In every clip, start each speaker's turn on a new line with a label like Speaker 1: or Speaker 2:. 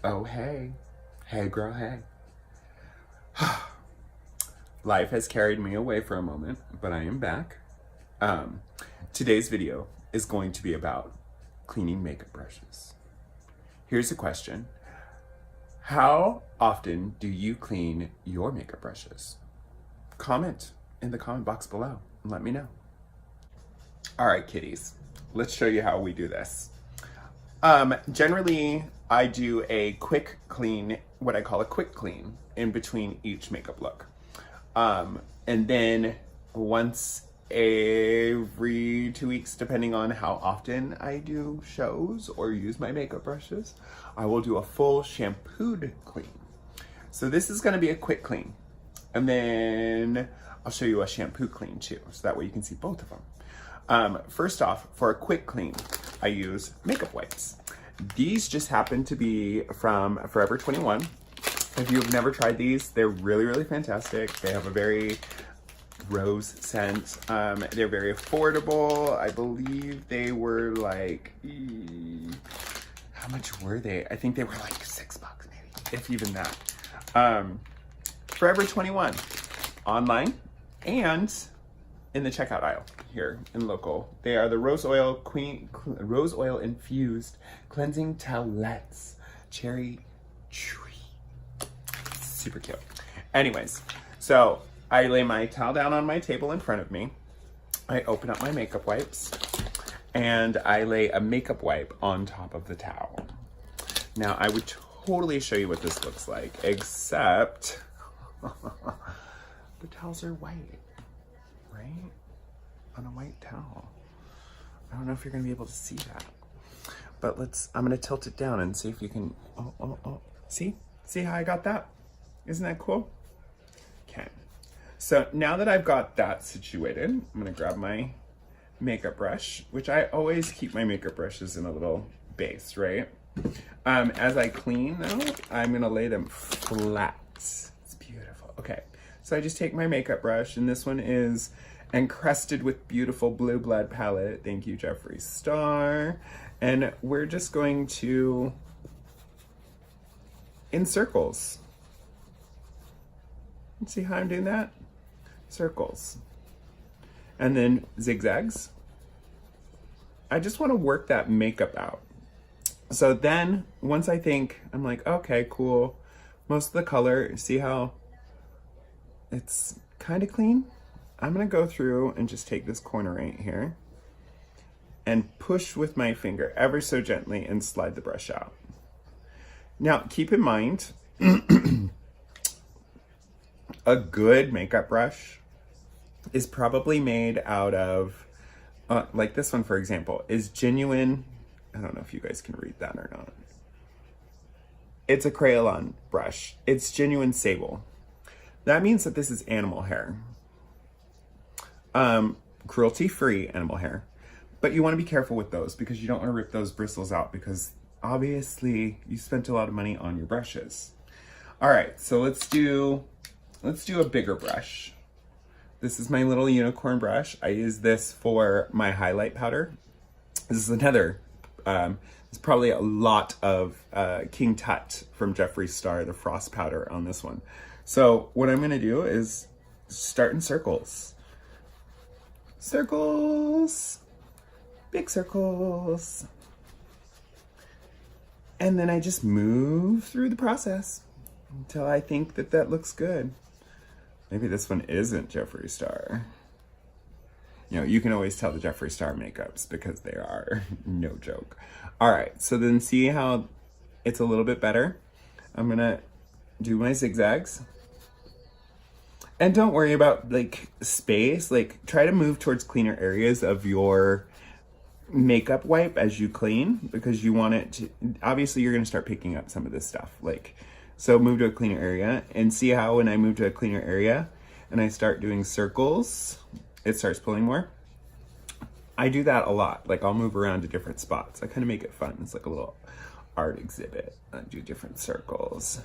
Speaker 1: Oh, hey. Hey, girl, hey. Life has carried me away for a moment, but I am back. Um, Today's video is going to be about cleaning makeup brushes. Here's a question. How often do you clean your makeup brushes? Comment in the comment box below and let me know. All right, kitties, let's show you how we do this. Generally, I do a quick clean, what I call a quick clean, in between each makeup look. And then once every 2 weeks, depending on how often I do shows or use my makeup brushes, I will do a full shampooed clean. So this is gonna be a quick clean. And then I'll show you a shampoo clean too, so that way you can see both of them. First off, for a quick clean, I use makeup wipes. These just happen to be from Forever 21. If you've never tried these, they're really, really fantastic. They have a very rose scent. They're very affordable. I believe they were like, how much were they? I think they were like $6 maybe, if even that. Forever 21, online and in the checkout aisle here in local. They are the rose oil infused cleansing towelettes, cherry tree. Super cute. Anyways, so I lay my towel down on my table in front of me. I open up my makeup wipes and I lay a makeup wipe on top of the towel. Now I would totally show you what this looks like, except the towels are white, right? On a white towel. I don't know if you're gonna be able to see that, but I'm gonna tilt it down and see if you can, see how I got that? Isn't that cool? Okay, so now that I've got that situated, I'm gonna grab my makeup brush, which I always keep my makeup brushes in a little base, right? As I clean though, I'm gonna lay them flat. It's beautiful. Okay, so I just take my makeup brush, and this one is Encrusted with Beautiful Blue Blood palette. Thank you, Jeffree Star. And we're just going to, in circles. See how I'm doing that? Circles. And then zigzags. I just want to work that makeup out. So then, once I think, I'm like, okay, cool. Most of the color, see how it's kind of clean? I'm gonna go through and just take this corner right here and push with my finger ever so gently and slide the brush out. Now, keep in mind, a good makeup brush is probably made out of, like this one, for example, is genuine. I don't know if you guys can read that or not. It's a Kryolan brush. It's genuine sable. That means that this is animal hair. Cruelty-free animal hair. But you want to be careful with those because you don't want to rip those bristles out because obviously you spent a lot of money on your brushes. All right, so let's do a bigger brush. This is my little unicorn brush. I use this for my highlight powder. This is another, there's probably a lot of King Tut from Jeffree Star, the frost powder on this one. So what I'm gonna do is start in circles. Circles, big circles. And then I just move through the process until I think that that looks good. Maybe this one isn't Jeffree Star. You know, you can always tell the Jeffree Star makeups because they are no joke. All right, so then see how it's a little bit better? I'm gonna do my zigzags. And don't worry about like space, like try to move towards cleaner areas of your makeup wipe as you clean because you want it to, obviously you're gonna start picking up some of this stuff. Like, so move to a cleaner area and see how when I move to a cleaner area and I start doing circles, it starts pulling more. I do that a lot. Like I'll move around to different spots. I kind of make it fun. It's like a little art exhibit. I do different circles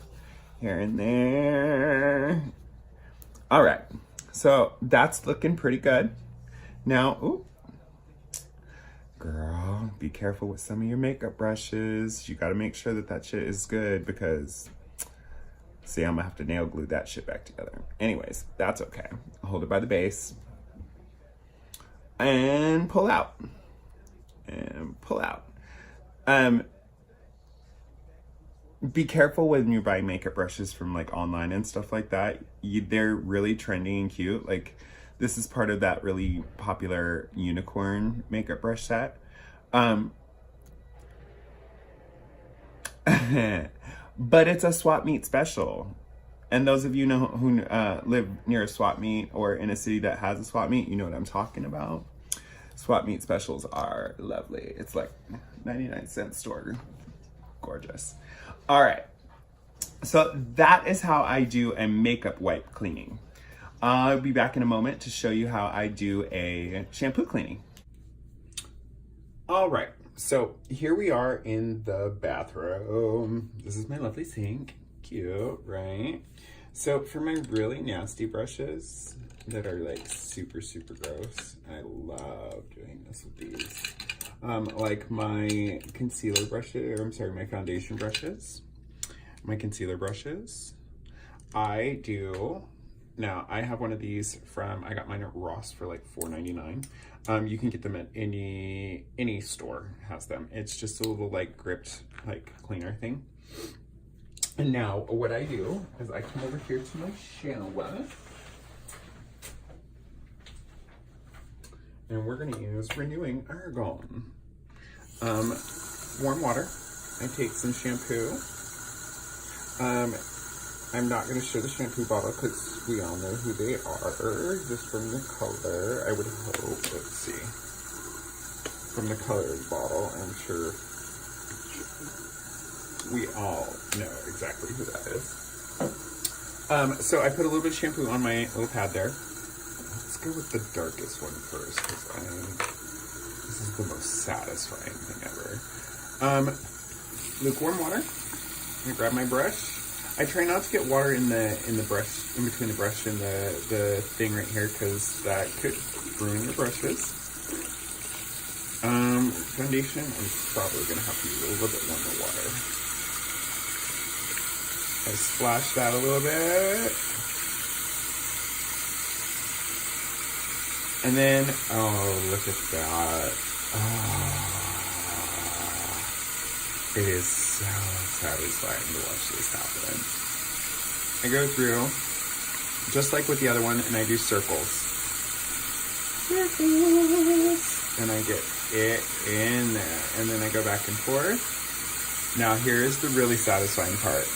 Speaker 1: here and there. All right, so that's looking pretty good. Now, Girl, be careful with some of your makeup brushes. You gotta make sure that that shit is good because, see, I'm gonna have to nail glue that shit back together. Anyways, that's okay. Hold it by the base. And pull out. And pull out. Be careful when you're buying makeup brushes from like online and stuff like that. They're really trendy and cute. Like, this is part of that really popular unicorn makeup brush set. But it's a swap meet special. And those of you know who live near a swap meet or in a city that has a swap meet, you know what I'm talking about. Swap meet specials are lovely. It's like 99-cent store. Gorgeous. All right. So that is how I do a makeup wipe cleaning. I'll be back in a moment to show you how I do a shampoo cleaning. All right, so here we are in the bathroom. This is my lovely sink. Cute, right? So for my really nasty brushes that are like super, super gross, I love doing this with these. Like my concealer brushes, or I'm sorry, my foundation brushes, my concealer brushes, I do. Now, I have one of these from, I got mine at Ross for like $4.99. You can get them at any store has them. It's just a little like gripped like cleaner thing. And now what I do is I come over here to my shower. And we're gonna use Renewing Argan. Warm water. I take some shampoo. I'm not going to show the shampoo bottle because we all know who they are, just from the color, I would hope. Let's see. From the color of the bottle, I'm sure we all know exactly who that is. So I put a little bit of shampoo on my little pad there. Let's go with the darkest one first because this is the most satisfying thing ever. Lukewarm water. I grab my brush. I try not to get water in the brush, in between the brush and the thing right here, because that could ruin your brushes. Foundation, I'm probably gonna have to use a little bit warmer water. I splash that a little bit. And then, oh, look at that. Oh, it is so satisfying to watch this happen. I go through, just like with the other one, and I do circles. Circles! And I get it in there. And then I go back and forth. Now here's the really satisfying part.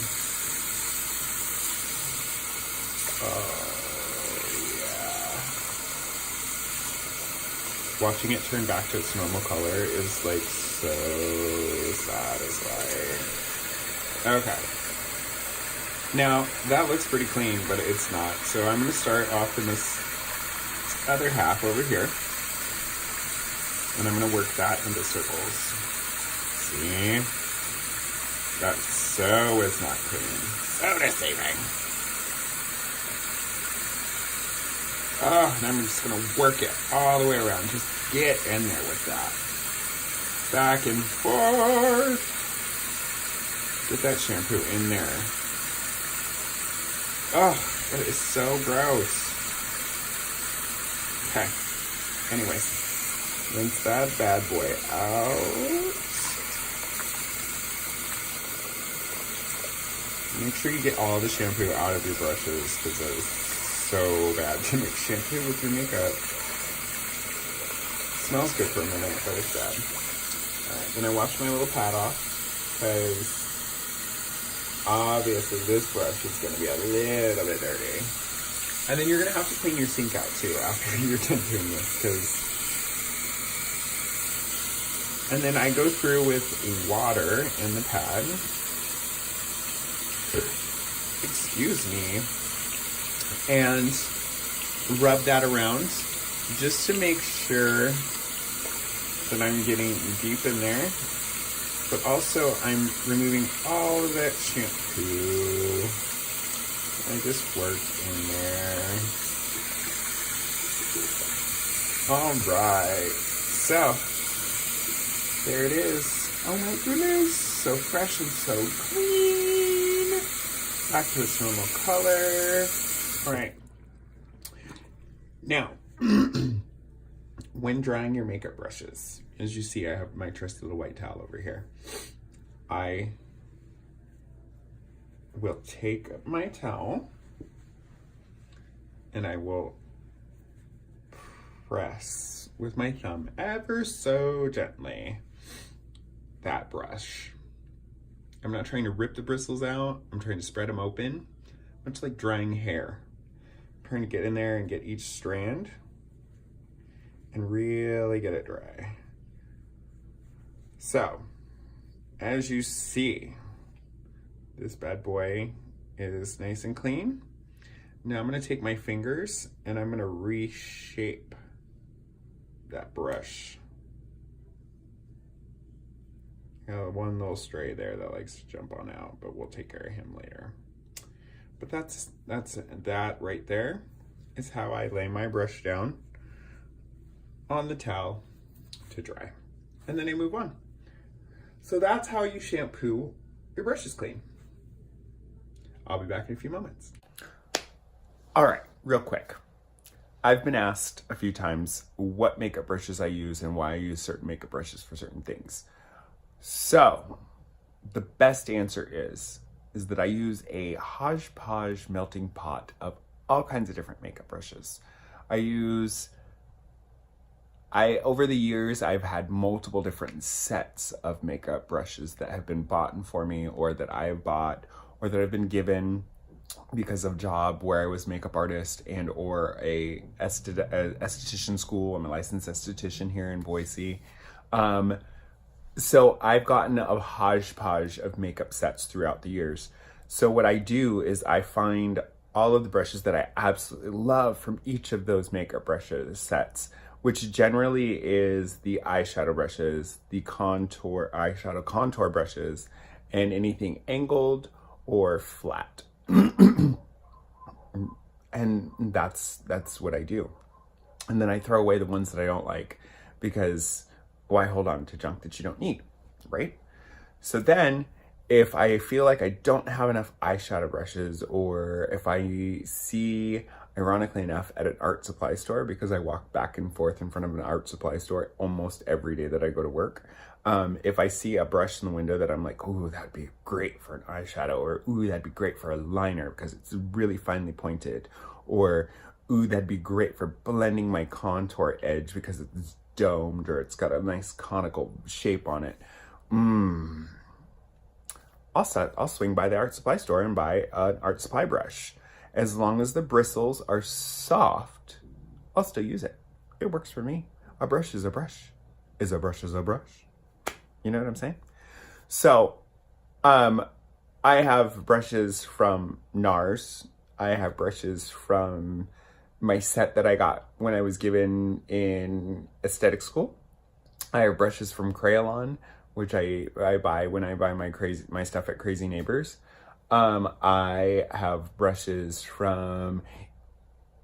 Speaker 1: Watching it turn back to its normal color is like so satisfying. Okay. Now that looks pretty clean, but it's not. So I'm going to start off in this other half over here. And I'm going to work that into circles. See? That so is not clean. So deceiving. Oh, and I'm just going to work it all the way around. Just get in there with that. Back and forth. Get that shampoo in there. Oh, that is so gross. Okay. Anyways, rinse that bad boy out. Make sure you get all the shampoo out of your brushes because that is so bad to mix shampoo with your makeup. Smells good for a minute, but it's bad. Alright, then I wash my little pad off because obviously this brush is going to be a little bit dirty. And then you're going to have to clean your sink out too after you're done doing this. And then I go through with water in the pad. Excuse me. And rub that around just to make sure that I'm getting deep in there, but also I'm removing all of that shampoo. I just work in there. All right, so There it is. Oh my goodness, so fresh and so clean. Back to its normal color. All right. Now, when drying your makeup brushes, as you see, I have my trusty little white towel over here. I will take my towel and I will press with my thumb ever so gently that brush. I'm not trying to rip the bristles out. I'm trying to spread them open, much like drying hair. I'm trying to get in there and get each strand and really get it dry. So, as you see, this bad boy is nice and clean. Now I'm gonna take my fingers and I'm gonna reshape that brush. One little stray there that likes to jump on out, but we'll take care of him later. But that's that right there is how I lay my brush down on the towel to dry. And then I move on. So that's how you shampoo your brushes clean. I'll be back in a few moments. All right, real quick. I've been asked a few times what makeup brushes I use and why I use certain makeup brushes for certain things. So the best answer is that I use a hodgepodge melting pot of all kinds of different makeup brushes. Over the years, I've had multiple different sets of makeup brushes that have been bought for me, or that I've bought, or that I've been given because of job where I was makeup artist and or a esthetician school. I'm a licensed esthetician here in Boise. So I've gotten a hodgepodge of makeup sets throughout the years. So what I do is I find all of the brushes that I absolutely love from each of those makeup brushes sets, which generally is the eyeshadow brushes, the eyeshadow contour brushes, and anything angled or flat. And that's what I do. And then I throw away the ones that I don't like, because why hold on to junk that you don't need, right? So then if I feel like I don't have enough eyeshadow brushes, or if I see, ironically enough, at an art supply store, because I walk back and forth in front of an art supply store almost every day that I go to work, if I see a brush in the window that I'm like, ooh, that'd be great for an eyeshadow, or ooh, that'd be great for a liner because it's really finely pointed, or ooh, that'd be great for blending my contour edge because it's domed or it's got a nice conical shape on it. I'll swing by the art supply store and buy an art supply brush. As long as the bristles are soft, I'll still use it. It works for me. A brush is a brush. A brush is a brush. You know what I'm saying? So, I have brushes from NARS. I have brushes from my set that I got when I was given in aesthetic school. I have brushes from Crayolan, which I buy when I buy my stuff at Crazy Neighbors. I have brushes from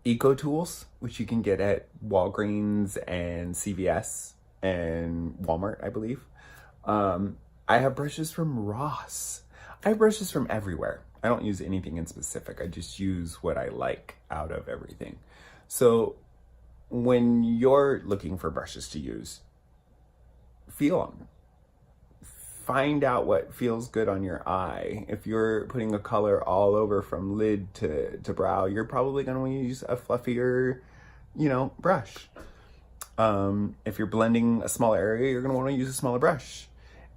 Speaker 1: Eco Tools, which you can get at Walgreens and CVS and Walmart, I believe. I have brushes from Ross. I have brushes from everywhere. I don't use anything in specific. I just use what I like out of everything. So when you're looking for brushes to use, feel them. Find out what feels good on your eye. If you're putting a color all over from lid to brow, you're probably going to want to use a fluffier, brush. If you're blending a smaller area, you're going to want to use a smaller brush.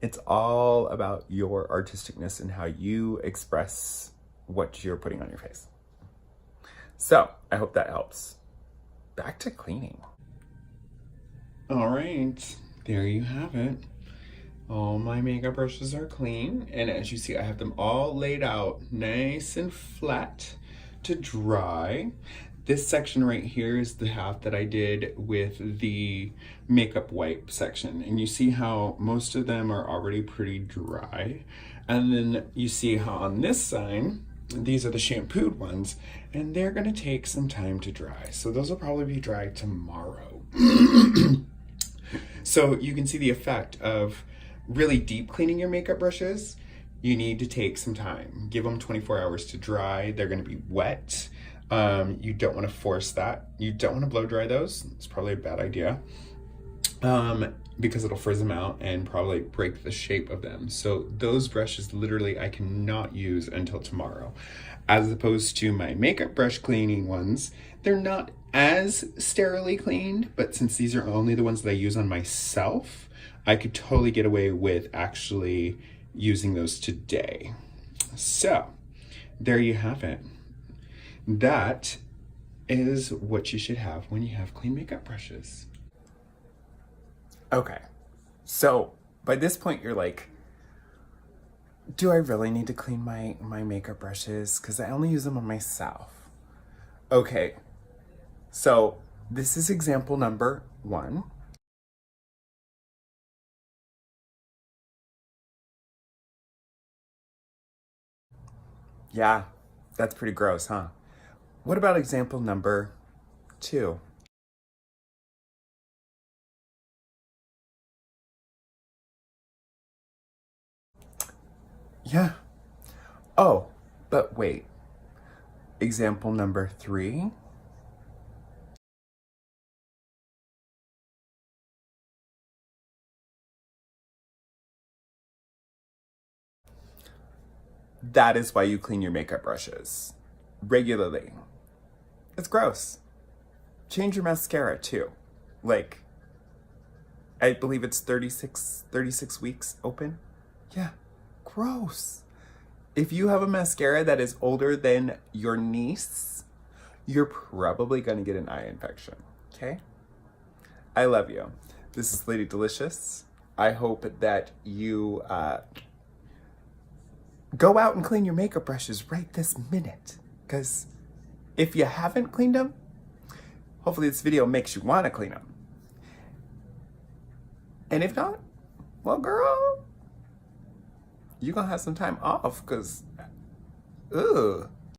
Speaker 1: It's all about your artisticness and how you express what you're putting on your face. So I hope that helps. Back to cleaning. All right, there you have it. All my makeup brushes are clean, and as you see, I have them all laid out nice and flat to dry. This section right here is the half that I did with the makeup wipe section, and you see how most of them are already pretty dry. And then you see how on this side, these are the shampooed ones, and they're gonna take some time to dry. So those will probably be dry tomorrow. So you can see the effect of really deep cleaning your makeup brushes. You need to take some time. Give them 24 hours to dry. They're gonna be wet. You don't wanna force that. You don't wanna blow dry those. It's probably a bad idea. Because it'll frizz them out and probably break the shape of them. So those brushes literally I cannot use until tomorrow. As opposed to my makeup brush cleaning ones, they're not as sterilely cleaned, but since these are only the ones that I use on myself, I could totally get away with actually using those today. So there you have it. That is what you should have when you have clean makeup brushes. Okay, so by this point you're like, do I really need to clean my makeup brushes? Because I only use them on myself. Okay, so this is example number 1. Yeah, that's pretty gross, huh? What about example number 2? Yeah. Oh, but wait. Example number 3? That is why you clean your makeup brushes regularly. It's gross. Change your mascara too. Like, I believe it's 36 weeks open. Yeah, gross. If you have a mascara that is older than your niece, you're probably gonna get an eye infection, okay? I love you. This is Lady Delicious. I hope that you go out and clean your makeup brushes right this minute. Because if you haven't cleaned them, hopefully this video makes you want to clean them. And if not, well, girl, you're going to have some time off because, ugh.